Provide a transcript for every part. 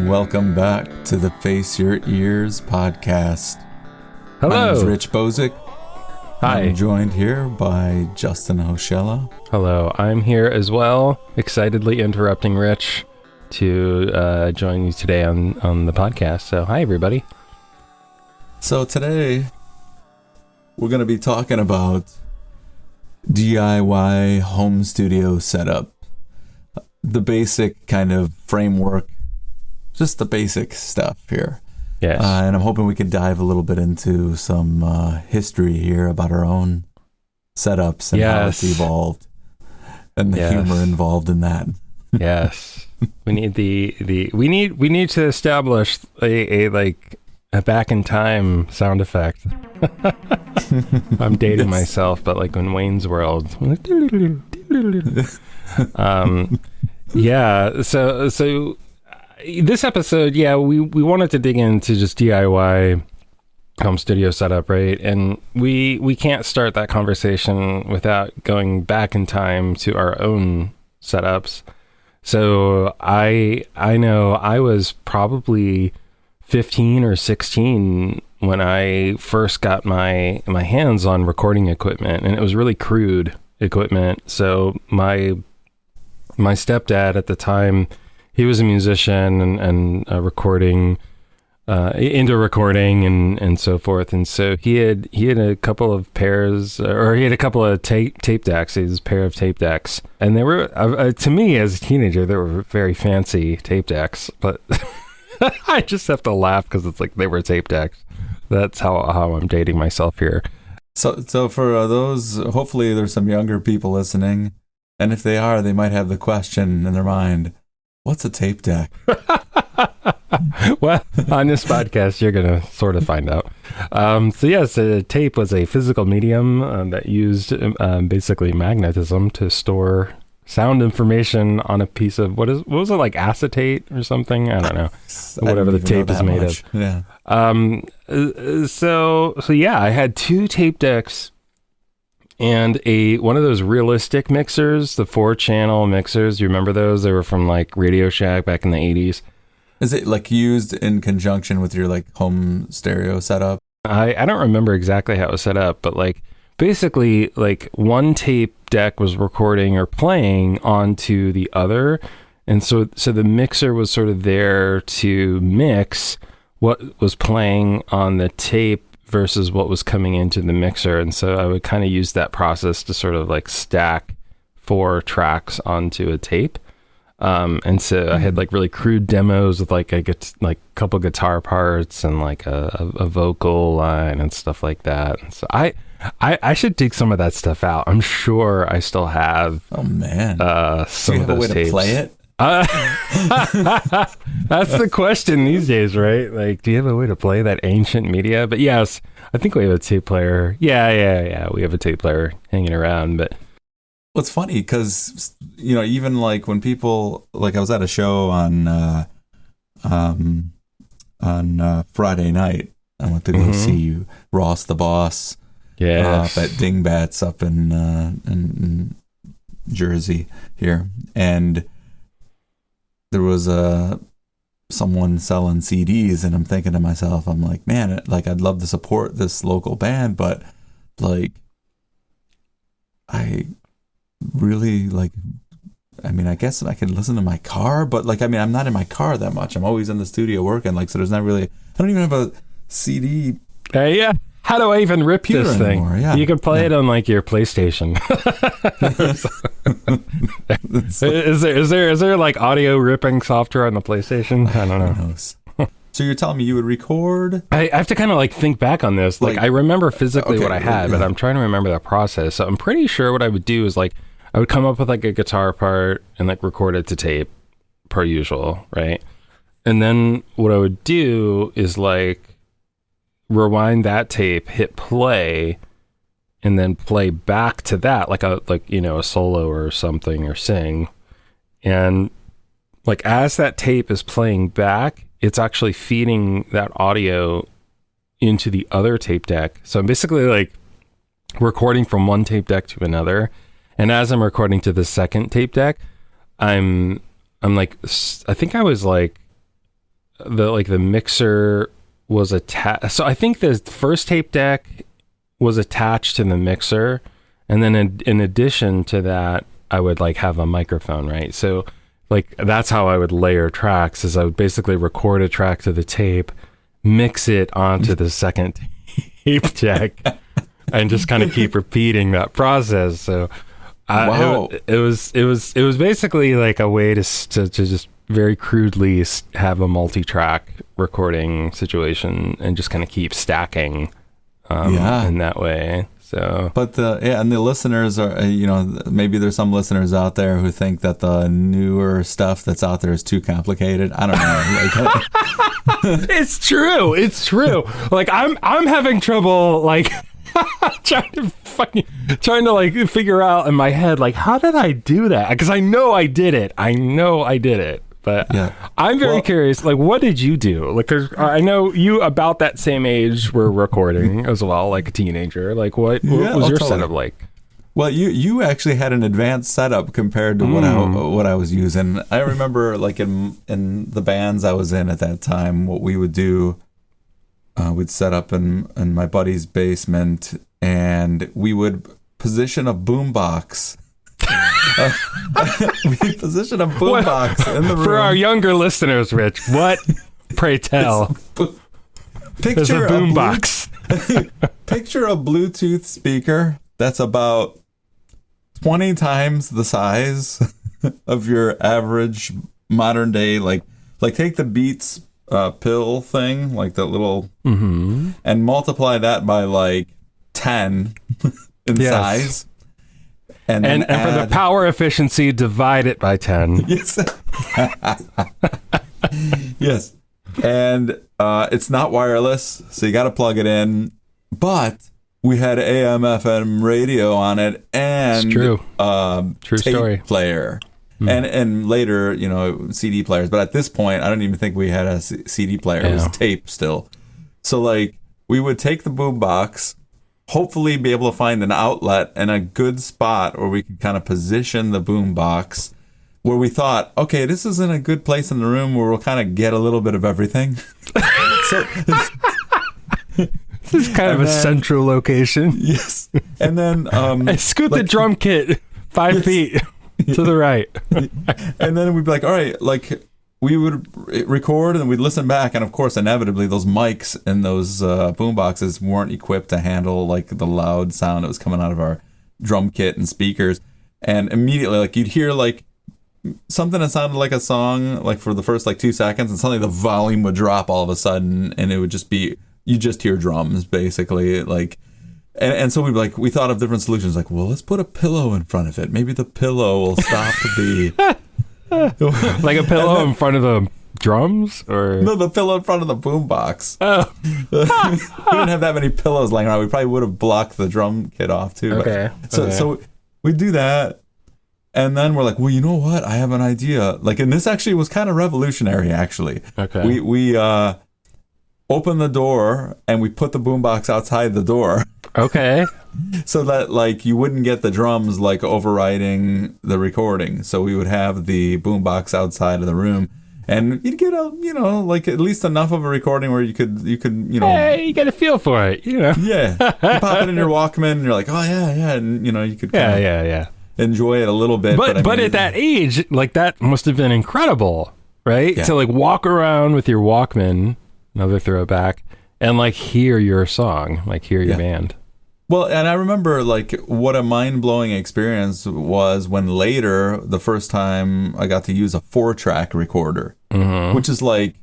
Welcome back to the Face Your Ears podcast. Hello. My name is Rich Bozick. Hi. I'm joined here by Justin Hoshella. Hello. I'm here as well, excitedly interrupting Rich to join you today on the podcast. So, hi, everybody. So today, we're going to be talking about DIY home studio setup. The basic kind of framework, just the basic stuff here. Yes. And I'm hoping we can dive a little bit into some history here about our own setups and how it's evolved and the humor involved in that. Yes. We need we need to establish a back in time sound effect. I'm dating myself, but like in Wayne's World. So this episode, we wanted to dig into just DIY home studio setup, right? And we can't start that conversation without going back in time to our own setups. So I know I was probably 15 or 16 when I first got my hands on recording equipment, and it was really crude equipment. So my stepdad at the time, he was a musician and recording, into recording and so forth. And so he had a couple of pairs, or he had a couple of tape decks, his pair of tape decks. And they were, to me as a teenager, they were very fancy tape decks, but I just have to laugh because it's like they were tape decks. That's how I'm dating myself here. So for those, hopefully there's some younger people listening. And if they are, they might have the question in their mind, what's a tape deck? Well, on this podcast, you're going to sort of find out. So yes, a tape was a physical medium that used basically magnetism to store sound information on a piece of, what was it, like acetate or something? I don't know. Whatever the tape is made of. Yeah. So I had two tape decks and one of those realistic mixers, the 4-channel mixers. You remember those? They were from like Radio Shack back in the 80s. Is it like used in conjunction with your like home stereo setup? I don't remember exactly how it was set up, but like basically like one tape deck was recording or playing onto the other. And so the mixer was sort of there to mix what was playing on the tape versus what was coming into the mixer. And so I would kind of use that process to sort of like stack 4 tracks onto a tape. And so I had like really crude demos with like a couple guitar parts and like a vocal line and stuff like that. And so I should dig some of that stuff out. I'm sure I still have. Oh man. Some of those tapes. Do you have a way to play it? That's the question these days, right? Like, do you have a way to play that ancient media? But yes, I think we have a tape player. Yeah. We have a tape player hanging around. But well, it's funny because, even like when people, like I was at a show on Friday night. I went to go see Ross the Boss. Yes. At Dingbats up in Jersey here. And there was someone selling CDs, and I'm thinking to myself, I'm like, man, like I'd love to support this local band, but like I really like, I mean, I guess I could listen to my car, but like, I mean, I'm not in my car that much. I'm always in the studio working, like, so there's not really, I don't even have a CD. Yeah. How do I even rip this thing? Yeah. You can play it on like your PlayStation. Is there like audio ripping software on the PlayStation? I don't know. So you're telling me you would record? I have to kind of like think back on this. Like I remember physically what I had, but I'm trying to remember that process. So I'm pretty sure what I would do is like I would come up with like a guitar part and like record it to tape per usual, right? And then what I would do is like rewind that tape, hit play, and then play back to that like a solo or something, or sing. And like as that tape is playing back, it's actually feeding that audio into the other tape deck. So I'm basically like recording from one tape deck to another. And as I'm recording to the second tape deck, I'm like, I think I was like the mixer was attached. So I think the first tape deck was attached to the mixer, and then in addition to that, I would like have a microphone, right? So like that's how I would layer tracks, is I would basically record a track to the tape, mix it onto the second tape deck, and just kind of keep repeating that process. So Wow. it was basically like a way to just very crudely have a multi-track recording situation and just kind of keep stacking in that way. So, But and the listeners are, maybe there's some listeners out there who think that the newer stuff that's out there is too complicated. I don't know. Like, it's true. Like I'm having trouble like trying to like figure out in my head, like, how did I do that? Because I know I did it. But Yeah. I'm very curious, like, what did you do? Like, I know you about that same age were recording as well, like a teenager. Like, what was your setup like? Well, you actually had an advanced setup compared to what I was using. I remember, like, in the bands I was in at that time, what we would do, we'd set up in my buddy's basement, and we would position a boombox. We position a boombox in the room. For our younger listeners, Rich, what, pray tell, is a boombox? Picture a Bluetooth speaker that's about 20 times the size of your average modern day, like take the Beats pill thing, like that little, and multiply that by like 10 in size. And for the power efficiency, divide it by 10. Yes. Yes. And it's not wireless, so you got to plug it in. But we had AM, FM radio on it, and It's true. True tape story. player. And later, CD players. But at this point, I don't even think we had a CD player. It was tape still. So, like, we would take the boombox, hopefully be able to find an outlet and a good spot where we could kind of position the boombox where we thought, okay, this is in a good place in the room where we'll kind of get a little bit of everything. So, This is kind of a central location. yes. And then I scoot the drum kit 5 feet to the right. and then we'd be like, all right, like, we would record and we'd listen back, and of course, inevitably, those mics and those boom boxes weren't equipped to handle like the loud sound that was coming out of our drum kit and speakers. And immediately, like, you'd hear like something that sounded like a song, like for the first like 2 seconds, and suddenly the volume would drop all of a sudden, and it would just be, you just hear drums basically, like. And so we thought of different solutions, like, well, let's put a pillow in front of it. Maybe the pillow will stop the Like a pillow in front of the drums, or no, the pillow in front of the boombox. Oh. We didn't have that many pillows laying around. We probably would have blocked the drum kit off too. Okay. So we do that, and then we're like, well, you know what? I have an idea. Like, and this actually was kind of revolutionary. Actually, Okay. We opened the door and we put the boombox outside the door. Okay. So that, like, you wouldn't get the drums like overriding the recording. So we would have the boombox outside of the room, and you'd get like at least enough of a recording where you could Hey, you get a feel for it, yeah, you pop it in your Walkman and you're like, oh yeah, and you could Yeah. enjoy it a little bit. But at that age, like, that must have been incredible, right? Yeah. To like walk around with your Walkman, another throwback, and like hear your song, like hear your band. Well, and I remember, like, what a mind-blowing experience was when later, the first time I got to use a 4-track recorder, which is like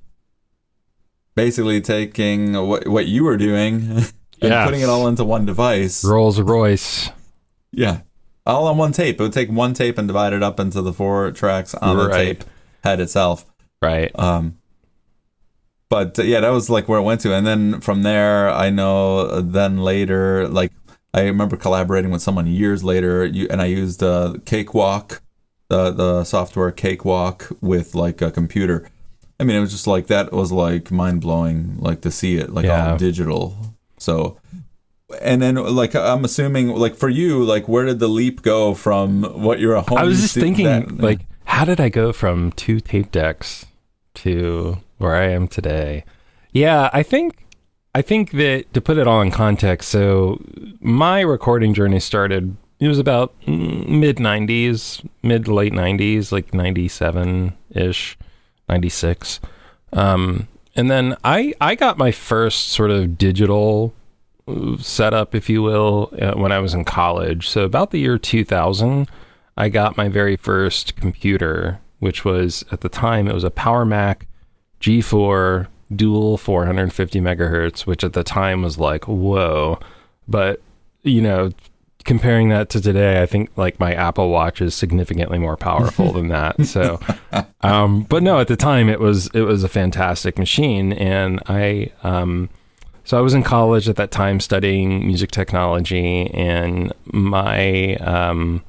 basically taking what you were doing and putting it all into one device. Rolls Royce. Yeah. All on one tape. It would take one tape and divide it up into the 4 tracks on the tape head itself. Right. But that was like where it went to. And then from there, I know then later, like, I remember collaborating with someone years later, and I used Cakewalk, the software Cakewalk with like a computer. I mean, it was just like, that was like mind blowing, like, to see it like all digital. So, and then, like, I'm assuming, like, for you, like, where did the leap go from what you're a home? I was just thinking, like, how did I go from 2 tape decks to where I am today. Yeah, I think that to put it all in context, so my recording journey started, it was about mid to late 90s, like 97-ish, 96. And then I got my first sort of digital setup, if you will, when I was in college. So about the year 2000, I got my very first computer, which was, at the time, it was a Power Mac G4 dual 450 megahertz, which at the time was like, whoa. But, comparing that to today, I think like my Apple Watch is significantly more powerful than that. So, but no, at the time it was a fantastic machine. And so I was in college at that time studying music technology, and my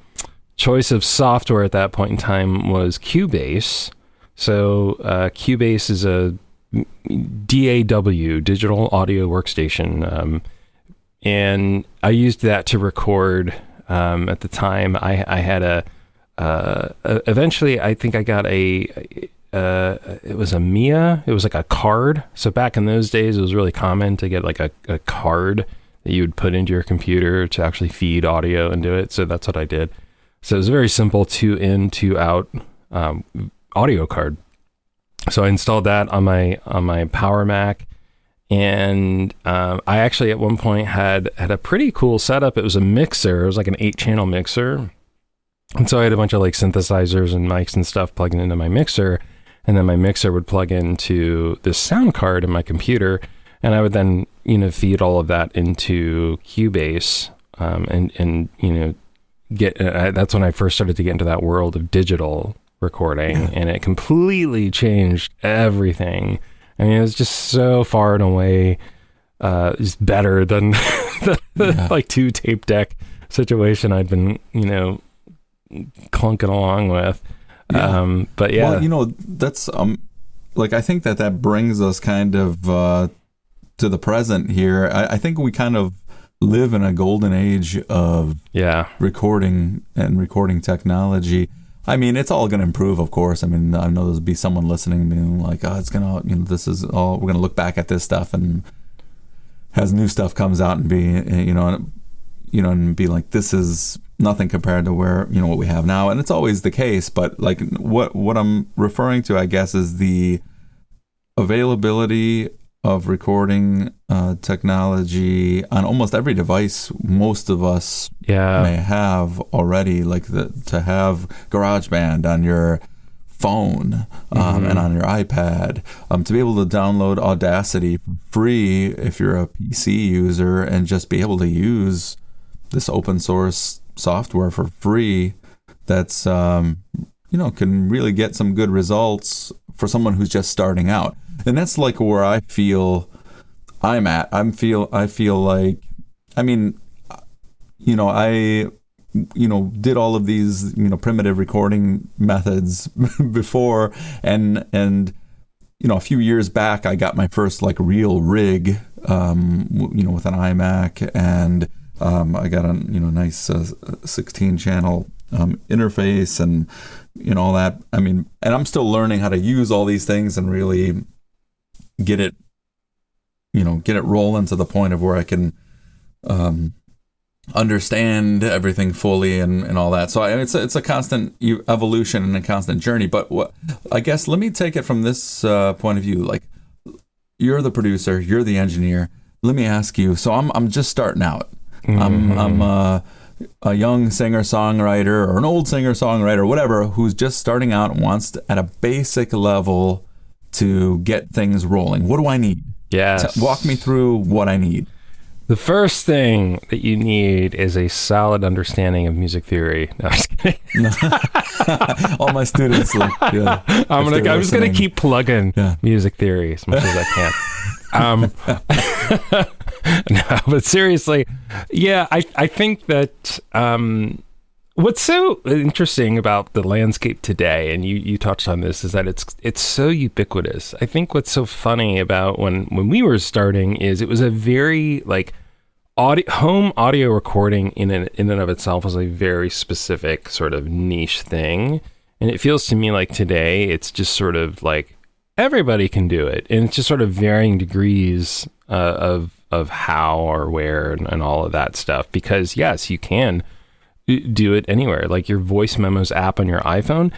choice of software at that point in time was Cubase. So Cubase is a DAW, digital audio workstation, and I used that to record. At the time, I had eventually I think I got it was a Mia. It was like a card. So back in those days, it was really common to get like a card that you would put into your computer to actually feed audio into it. So that's what I did. So it was a very simple 2-in, 2-out audio card. So I installed that on my Power Mac, and I actually at one point had a pretty cool setup. It was a mixer. It was like an 8-channel mixer, and so I had a bunch of like synthesizers and mics and stuff plugging into my mixer, and then my mixer would plug into this sound card in my computer, and I would then feed all of that into Cubase, and get. That's when I first started to get into that world of digital recording, and it completely changed everything. I mean, it was just so far and away just better than the like 2 tape deck situation I'd been clunking along with. But yeah, well, that's like, I think that brings us kind of to the present here. I think we kind of live in a golden age of recording and recording technology. I mean, it's all going to improve, of course. I mean, I know there'll be someone listening being like, oh, it's going to, this is all, we're going to look back at this stuff, and as new stuff comes out and be, and be like, this is nothing compared to where, what we have now. And it's always the case. But like what I'm referring to, I guess, is the availability of recording technology on almost every device most of us may have already, like to have GarageBand on your phone and on your iPad, to be able to download Audacity for free if you're a PC user, and just be able to use this open source software for free that's can really get some good results for someone who's just starting out. And that's like where I feel I'm at. I feel like, I mean, I did all of these, primitive recording methods before, and a few years back I got my first like real rig, with an iMac, and I got a nice 16-channel interface and all that. I mean, and I'm still learning how to use all these things and really get it rolling to the point of where I can understand everything fully and all that. So it's a constant evolution and a constant journey. But I guess let me take it from this point of view. Like, you're the producer, you're the engineer. Let me ask you. So I'm just starting out. Mm-hmm. I'm a young singer-songwriter or an old singer-songwriter, whatever, who's just starting out and wants to, at a basic level, to get things rolling. What do I need? Yes. Walk me through what I need. The first thing that you need is a solid understanding of music theory. No, I'm just kidding. All my students, I'm just gonna keep plugging music theory as much as I can. No, but seriously, I think that what's so interesting about the landscape today, and you touched on this, is that it's so ubiquitous. I think what's so funny about when we were starting is it was a very like home audio recording in and of itself was a very specific sort of niche thing, and it feels to me like today it's just sort of like everybody can do it, and it's just sort of varying degrees of how or where and all of that stuff. Because yes, you can do it anywhere. Like your voice memos app on your iPhone,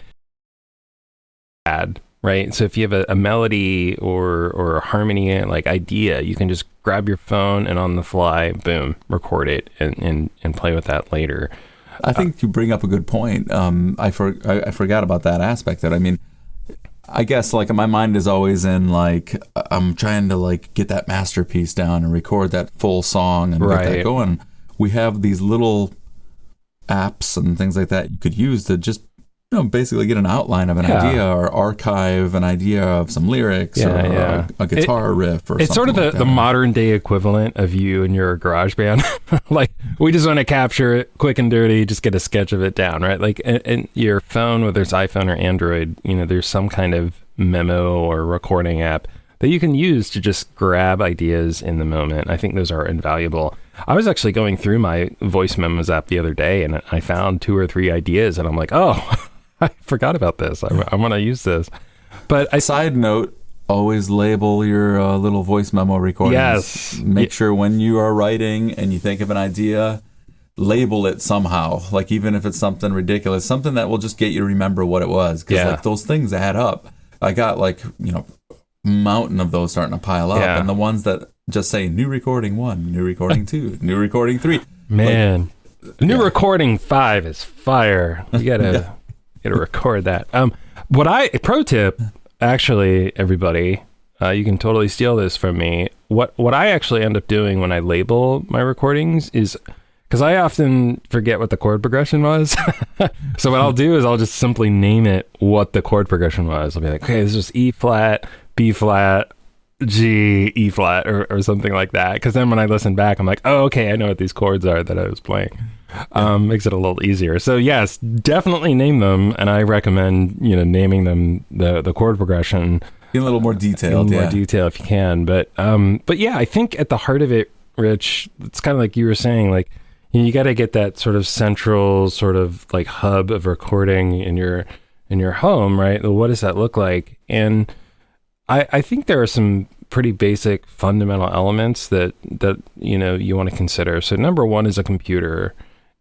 right? So if you have a melody or a harmony like idea, you can just grab your phone and on the fly, boom, record it and play with that later. I think you bring up a good point. I forgot about that aspect. That I mean, I guess like my mind is always in like I'm trying to like get that masterpiece down and record that full song and get that going. We have these little apps and things like that you could use to just basically get an outline of an idea or archive an idea of some lyrics or a guitar riff or it's something. It's sort of the modern day equivalent of you and your GarageBand. Like we just want to capture it quick and dirty, just get a sketch of it down, right? Like in your phone, whether it's iPhone or Android, there's some kind of memo or recording app that you can use to just grab ideas in the moment. I think those are invaluable. I was actually going through my voice memos app the other day and I found 2 or 3 ideas and I'm like, oh, I forgot about this. I'm going to use this. But side note, always label your little voice memo recordings. Yes. Make sure when you are writing and you think of an idea, label it somehow. Like even if it's something ridiculous, something that will just get you to remember what it was. Because like those things add up. I got like, mountain of those starting to pile up. And the ones that just say new recording 1, new recording 2, new recording 3. Man, new recording 5 is fire. You gotta record that. Pro tip, actually, everybody, you can totally steal this from me. What I actually end up doing when I label my recordings is, because I often forget what the chord progression was. So what I'll do is I'll just simply name it what the chord progression was. I'll be like, okay, this is E flat, B flat, G, E flat, or something like that. Because then when I listen back, I'm like, oh, okay, I know what these chords are that I was playing. Makes it a little easier. So yes, definitely name them, and I recommend naming them the chord progression in a little more detail. More detail if you can. But yeah, I think at the heart of it, Rich, it's kind of like you were saying, like you got to get that sort of central sort of like hub of recording in your home, right? Well, what does that look like? And I think there are some pretty basic fundamental elements that you want to consider. So number one is a computer.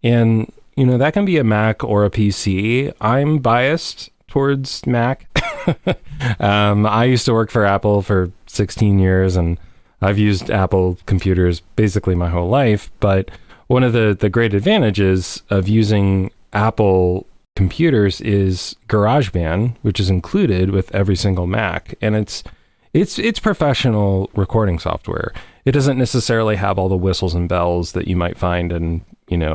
And, that can be a Mac or a PC. I'm biased towards Mac. I used to work for Apple for 16 years, and I've used Apple computers basically my whole life. But one of the great advantages of using Apple computers is GarageBand, which is included with every single Mac. And it's professional recording software. It doesn't necessarily have all the whistles and bells that you might find in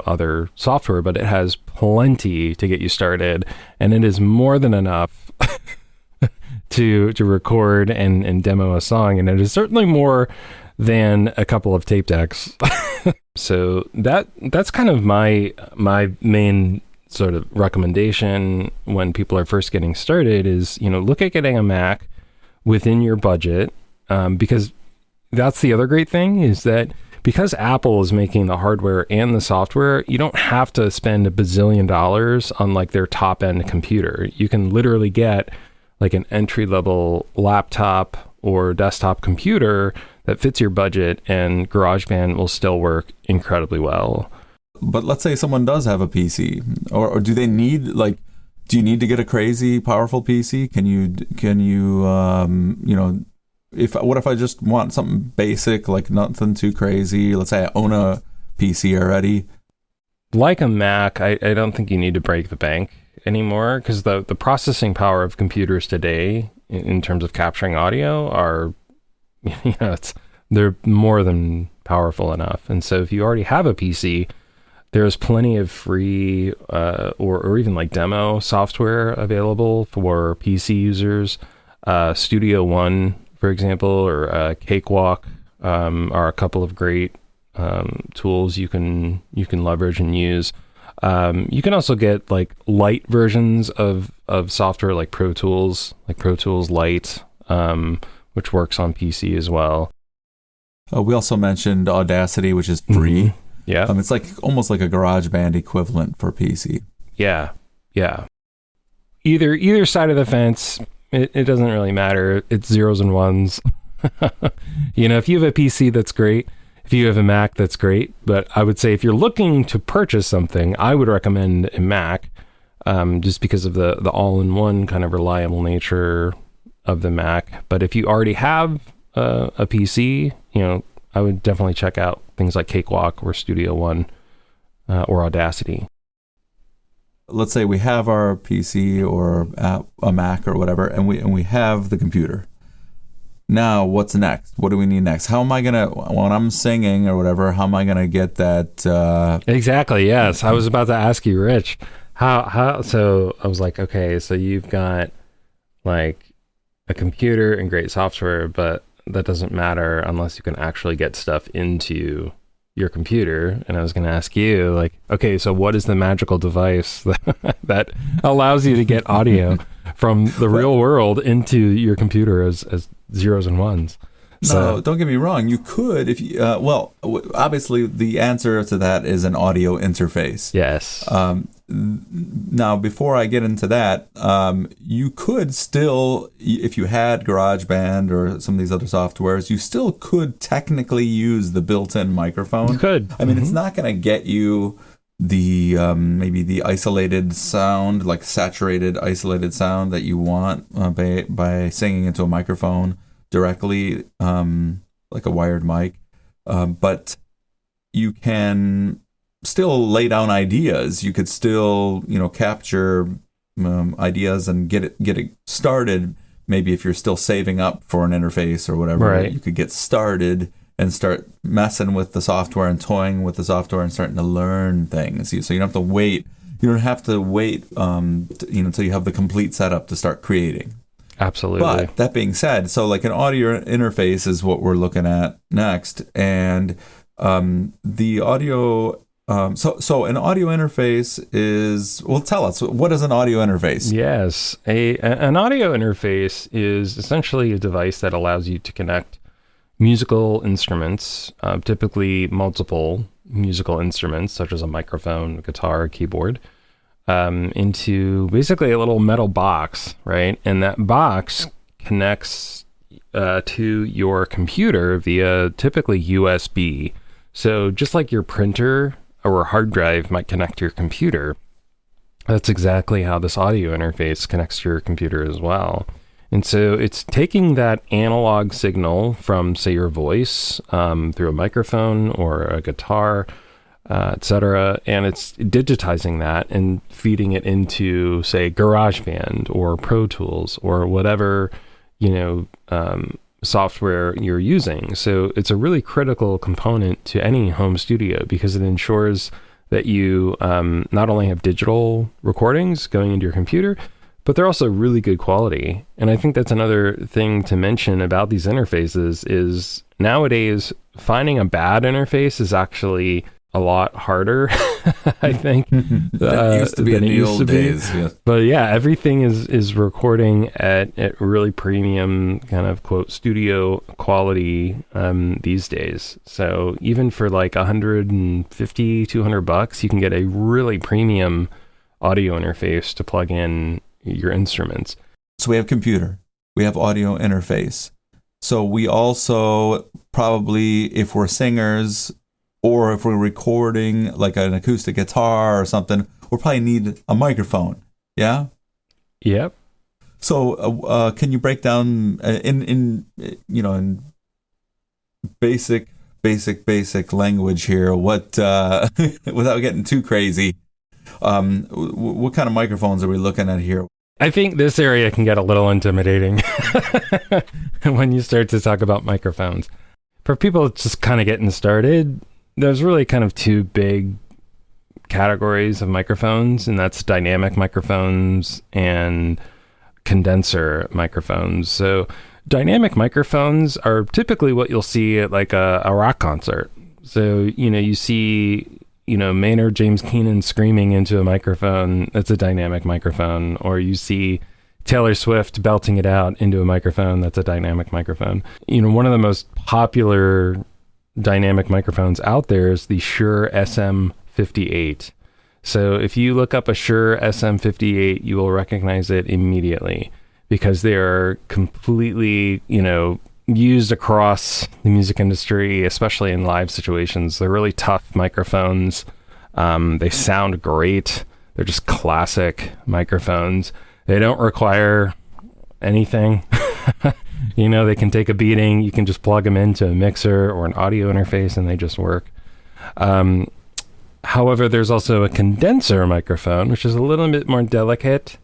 other software, but it has plenty to get you started, and it is more than enough to record and demo a song, and it is certainly more than a couple of tape decks. So that's kind of my main sort of recommendation when people are first getting started is look at getting a Mac within your budget, because that's the other great thing is that because Apple is making the hardware and the software, you don't have to spend $1 bazillion on like their top end computer. You can literally get like an entry level laptop or desktop computer that fits your budget, and GarageBand will still work incredibly well. But let's say someone does have a PC, or do they need do you need to get a crazy powerful PC? Can you what if I just want something basic, like nothing too crazy? Let's say I own a PC already. Like a Mac, I don't think you need to break the bank anymore, because the processing power of computers today in terms of capturing audio are, they're more than powerful enough. And so if you already have a PC, there's plenty of free or even like demo software available for PC users. Studio One, for example, or Cakewalk are a couple of great tools you can leverage and use. You can also get like light versions of software like Pro Tools Lite, which works on PC as well. We also mentioned Audacity, which is free. Mm-hmm. Yeah. It's like almost like a GarageBand equivalent for PC. Yeah. Either side of the fence, It doesn't really matter. It's zeros and ones. If you have a PC, that's great. If you have a Mac, that's great. But I would say if you're looking to purchase something, I would recommend a Mac, just because of the all-in-one kind of reliable nature of the Mac. But if you already have a PC, I would definitely check out things like Cakewalk or Studio One or Audacity. Let's say we have our PC or a Mac or whatever, and we have the computer. Now, what's next? What do we need next? How am I gonna, when I'm singing or whatever, how am I gonna get that? Exactly. Yes, I was about to ask you, Rich. How? So I was like, okay, so you've got like a computer and great software, but that doesn't matter unless you can actually get stuff into your computer. And I was going to ask you, like, okay, so what is the magical device that allows you to get audio from the real world into your computer as zeros and ones? No, don't get me wrong. You could, if you, obviously the answer to that is an audio interface. Yes. Now, before I get into that, you could still, if you had GarageBand or some of these other softwares, you still could technically use the built-in microphone. You could. I mean, it's not going to get you the maybe the isolated sound, like saturated, isolated sound that you want by singing into a microphone directly, like a wired mic. But you can still lay down ideas. You could still, capture ideas and get it started. Maybe if you're still saving up for an interface or whatever, right, you could get started and start messing with the software and toying with the software and starting to learn things. So you don't have to wait. You don't have to wait, until you have the complete setup to start creating. Absolutely. But that being said, so like an audio interface is what we're looking at next, and the audio. So an audio interface is, well, tell us, what is an audio interface? Yes, an audio interface is essentially a device that allows you to connect musical instruments, typically multiple musical instruments, such as a microphone, a guitar, a keyboard, into basically a little metal box, right? And that box connects to your computer via typically USB. So just like your printer or a hard drive might connect to your computer, that's exactly how this audio interface connects to your computer as well. And so it's taking that analog signal from, say, your voice through a microphone or a guitar, etc., and it's digitizing that and feeding it into, say, GarageBand or Pro Tools or whatever, software you're using. So it's a really critical component to any home studio because it ensures that you not only have digital recordings going into your computer, but they're also really good quality. And I think that's another thing to mention about these interfaces is nowadays finding a bad interface is actually a lot harder, I think. That used to be in the old days. Yes. But yeah, everything is recording at really premium kind of quote studio quality these days. So even for like $150, $200, you can get a really premium audio interface to plug in your instruments. So we have computer, we have audio interface. So we also probably, if we're singers, or if we're recording like an acoustic guitar or something, we'll probably need a microphone. Yeah? Yep. So can you break down in basic language here, what without getting too crazy, what kind of microphones are we looking at here? I think this area can get a little intimidating when you start to talk about microphones. For people just kind of getting started, there's really kind of two big categories of microphones, and that's dynamic microphones and condenser microphones. So dynamic microphones are typically what you'll see at like a rock concert. So, you see, Maynard James Keenan screaming into a microphone, that's a dynamic microphone. Or you see Taylor Swift belting it out into a microphone, that's a dynamic microphone. One of the most popular dynamic microphones out there is the Shure SM58. So if you look up a Shure SM58, you will recognize it immediately because they are completely, used across the music industry, especially in live situations. They're really tough microphones. They sound great. They're just classic microphones. They don't require anything. They can take a beating. You can just plug them into a mixer or an audio interface and they just work. However, there's also a condenser microphone, which is a little bit more delicate.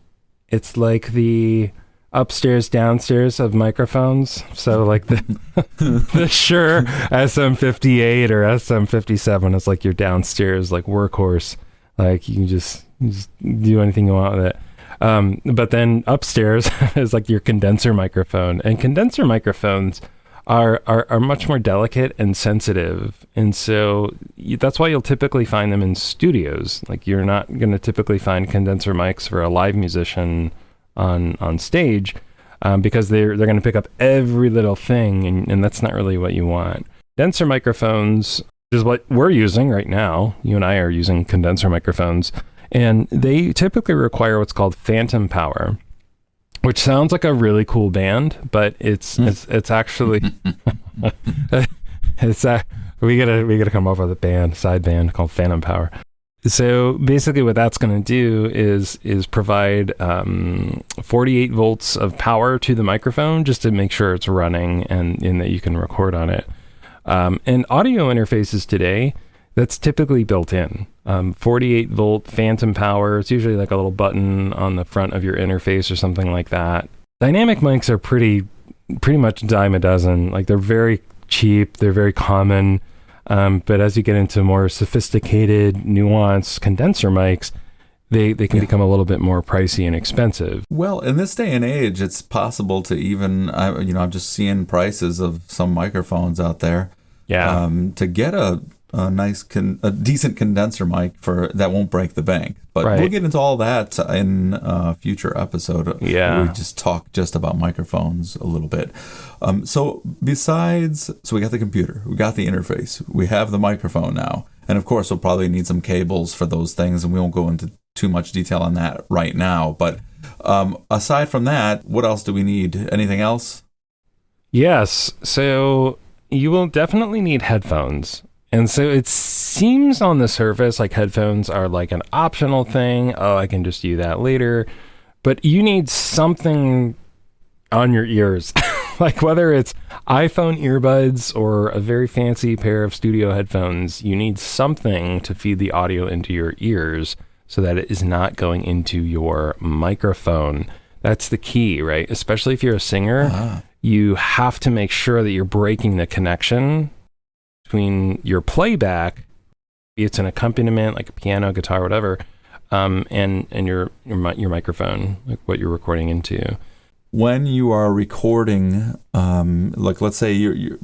It's like the upstairs, downstairs of microphones. So like the Shure SM58 or SM57 is like your downstairs, like workhorse. Like you can just do anything you want with it. But then upstairs is like your condenser microphone, and condenser microphones are much more delicate and sensitive. And so that's why you'll typically find them in studios. Like you're not going to typically find condenser mics for a live musician on stage, because they're going to pick up every little thing. And that's not really what you want. Condenser microphones is what we're using right now. You and I are using condenser microphones. And they typically require what's called phantom power, which sounds like a really cool band, but it's actually we gotta come up with a side band called Phantom Power. So basically, what that's going to do is provide 48 volts of power to the microphone just to make sure it's running and that you can record on it. And audio interfaces today, that's typically built in. 48 volt phantom power. It's usually like a little button on the front of your interface or something like that. Dynamic mics are pretty much a dime a dozen. Like they're very cheap. They're very common. But as you get into more sophisticated, nuanced condenser mics, they can become a little bit more pricey and expensive. Well, in this day and age, it's possible to even, I'm just seeing prices of some microphones out there. Yeah. To get a decent condenser mic that won't break the bank. But We'll get into all that in a future episode. Yeah. We just talk just about microphones a little bit. So we got the computer, we got the interface, we have the microphone now. And of course, we'll probably need some cables for those things, and we won't go into too much detail on that right now. But aside from that, what else do we need? Anything else? Yes. So you will definitely need headphones. And so it seems on the surface like headphones are like an optional thing. Oh, I can just do that later. But you need something on your ears, like whether it's iPhone earbuds or a very fancy pair of studio headphones, you need something to feed the audio into your ears so that it is not going into your microphone. That's the key, right? Especially if you're a singer, you have to make sure that you're breaking the connection between your playback, it's an accompaniment like a piano, guitar, whatever, and your microphone, like what you're recording into. When you are recording, like let's say you're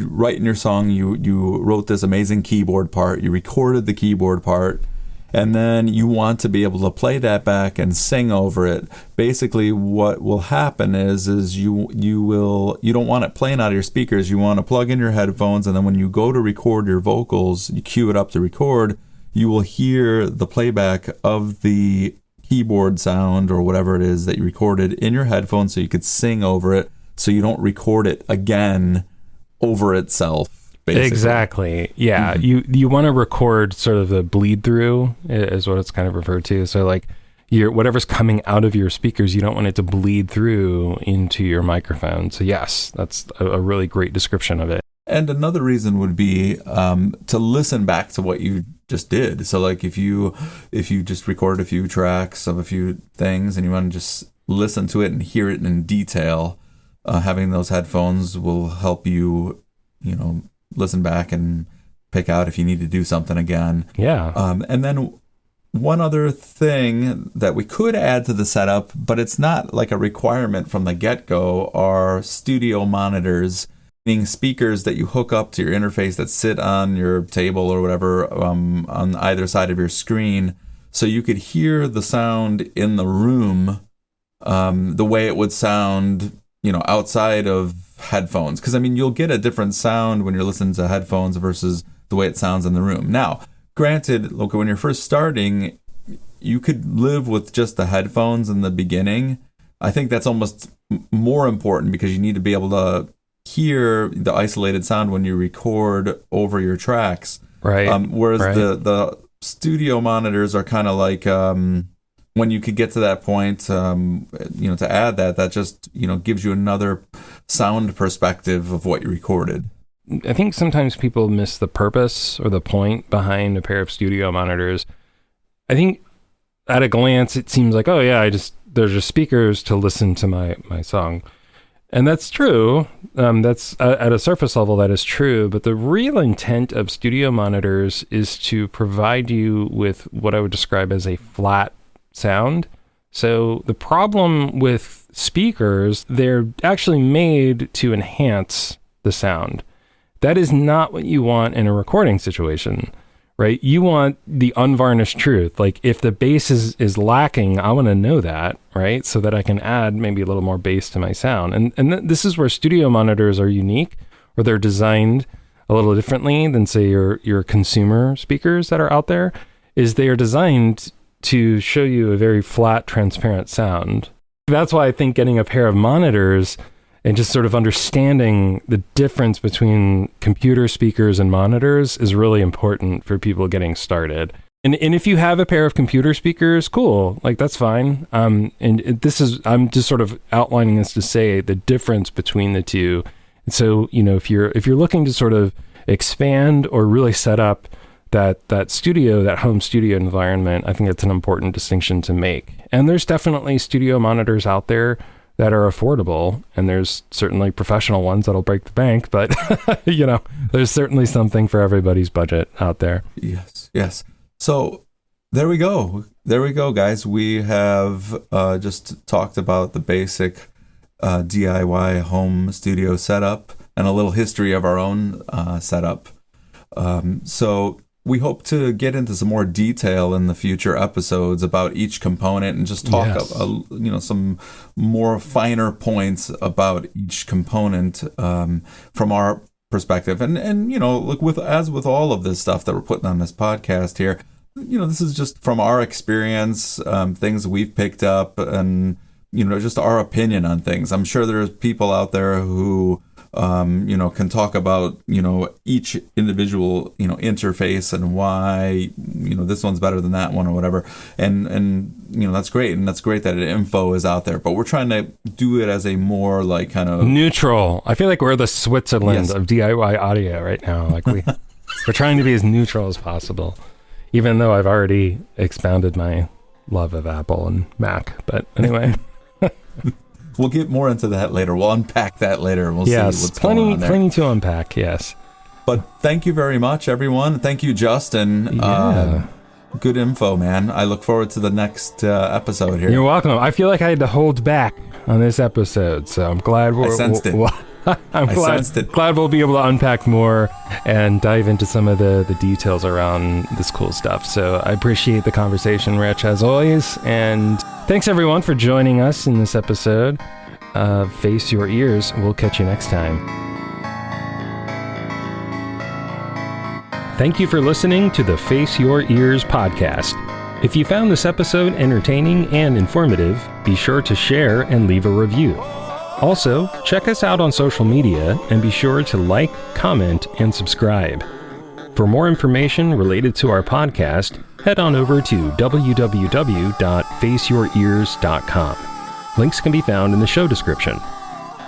writing your song, you wrote this amazing keyboard part, you recorded the keyboard part, and then you want to be able to play that back and sing over it. Basically, what will happen is you don't want it playing out of your speakers. You want to plug in your headphones, and then when you go to record your vocals, you cue it up to record, you will hear the playback of the keyboard sound or whatever it is that you recorded in your headphones, so you could sing over it, so you don't record it again over itself. Basically. Exactly. Yeah. Mm-hmm. You want to record sort of the bleed through is what it's kind of referred to. So like whatever's coming out of your speakers, you don't want it to bleed through into your microphone. So yes, that's a really great description of it. And another reason would be to listen back to what you just did. So like if you just recorded a few tracks of a few things and you want to just listen to it and hear it in detail, having those headphones will help you, listen back and pick out if you need to do something again. Yeah. And then one other thing that we could add to the setup, but it's not like a requirement from the get-go, are studio monitors, meaning speakers that you hook up to your interface that sit on your table or whatever on either side of your screen, so you could hear the sound in the room the way it would sound, outside of headphones. Because you'll get a different sound when you're listening to headphones versus the way it sounds in the room. Now, granted, look, when you're first starting, you could live with just the headphones in the beginning, I think that's almost more important because you need to be able to hear the isolated sound when you record over your tracks. Right. Whereas right. the studio monitors are kind of like when you could get to that point, to add that just, gives you another sound perspective of what you recorded. I think sometimes people miss the purpose or the point behind a pair of studio monitors. I think at a glance, it seems like, oh yeah, there's just speakers to listen to my song. And that's true. That's at a surface level, that is true. But the real intent of studio monitors is to provide you with what I would describe as a flat sound. So the problem with speakers, they're actually made to enhance the sound. That is not what you want in a recording situation, right? You want the unvarnished truth. Like if the bass is lacking, I want to know that, right? So that I can add maybe a little more bass to my sound. And this is where studio monitors are unique, or they're designed a little differently than say your consumer speakers that are out there, is they are designed to show you a very flat, transparent sound. That's why I think getting a pair of monitors and just sort of understanding the difference between computer speakers and monitors is really important for people getting started. And if you have a pair of computer speakers, cool, like that's fine. And I'm just sort of outlining this to say the difference between the two. And so, if you're looking to sort of expand or really set up that home studio environment, I think it's an important distinction to make. And there's definitely studio monitors out there that are affordable, and there's certainly professional ones that'll break the bank, but there's certainly something for everybody's budget out there. Yes. So there we go, guys. We have just talked about the basic DIY home studio setup and a little history of our own setup. So we hope to get into some more detail in the future episodes about each component and just talk, some more finer points about each component from our perspective. And look, with all of this stuff that we're putting on this podcast here, this is just from our experience, things we've picked up, and just our opinion on things. I'm sure there's people out there who can talk about, each individual, interface and why, this one's better than that one or whatever. And that's great. And that's great that info is out there, but we're trying to do it as a more like kind of neutral. I feel like we're the Switzerland of DIY audio right now. Like we're trying to be as neutral as possible, even though I've already expounded my love of Apple and Mac. But anyway. We'll get more into that later. We'll unpack that later. We'll see what's going on there. Plenty to unpack, yes. But thank you very much, everyone. Thank you, Justin. Yeah. Good info, man. I look forward to the next episode here. You're welcome. I feel like I had to hold back on this episode, so I'm glad I sensed it. Glad we'll be able to unpack more and dive into some of the details around this cool stuff. So I appreciate the conversation, Rich, as always. And thanks, everyone, for joining us in this episode of Face Your Ears. We'll catch you next time. Thank you for listening to the Face Your Ears podcast. If you found this episode entertaining and informative, be sure to share and leave a review. Also, check us out on social media and be sure to like, comment, and subscribe. For more information related to our podcast, head on over to www.faceyourears.com. Links can be found in the show description.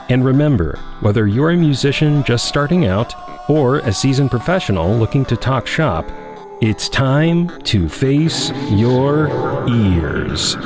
And remember, whether you're a musician just starting out or a seasoned professional looking to talk shop, it's time to face your ears.